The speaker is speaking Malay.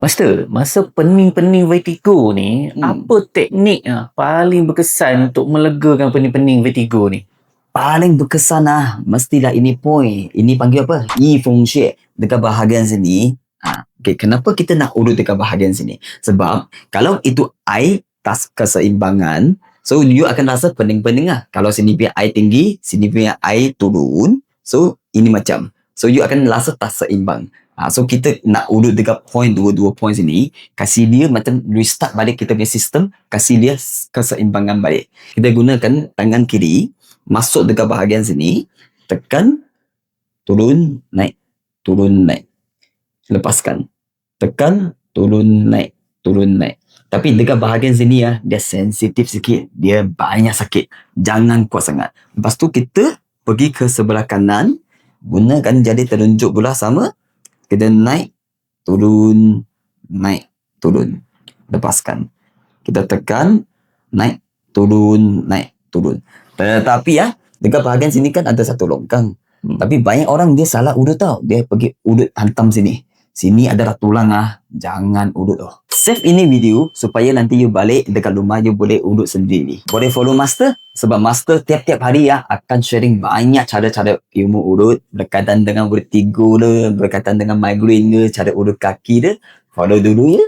Master, masa pening-pening vertigo ni, apa teknik paling berkesan untuk melegakan pening-pening vertigo ni? Paling berkesan mestilah ini point. Ini panggil apa? Yi Feng Xue. Dekat bahagian sini. Okay, kenapa kita nak urut dekat bahagian sini? Sebab kalau itu I tas keseimbangan, so you akan rasa pening-pening Kalau sini punya I tinggi, sini punya I turun, so ini macam. So you akan rasa tak seimbang. So kita nak urut dekat point dua-dua point sini, kasih dia macam restart balik kita punya sistem, kasih dia keseimbangan balik. Kita gunakan tangan kiri, masuk dekat bahagian sini, tekan, turun, naik, turun, naik. Lepaskan. Tekan, turun, naik, turun, naik. Tapi dekat bahagian sini dia sensitif sikit. Dia banyak sakit. Jangan kuat sangat. Lepas tu kita pergi ke sebelah kanan, gunakan jari telunjuk pula sama. Kita naik, turun, naik, turun. Lepaskan. Kita tekan, naik, turun, naik, turun. Tetapi dekat bahagian sini kan ada satu longkang. Tapi banyak orang dia salah urut tau. Dia pergi urut hantam sini. Sini adalah tulang Jangan urut Save ini video supaya nanti you balik dekat rumah you boleh urut sendiri. Boleh follow Master sebab Master tiap-tiap hari akan sharing banyak cara-cara ilmu urut berkaitan dengan vertigo berkaitan dengan migraine cara urut kaki Follow dulu ya.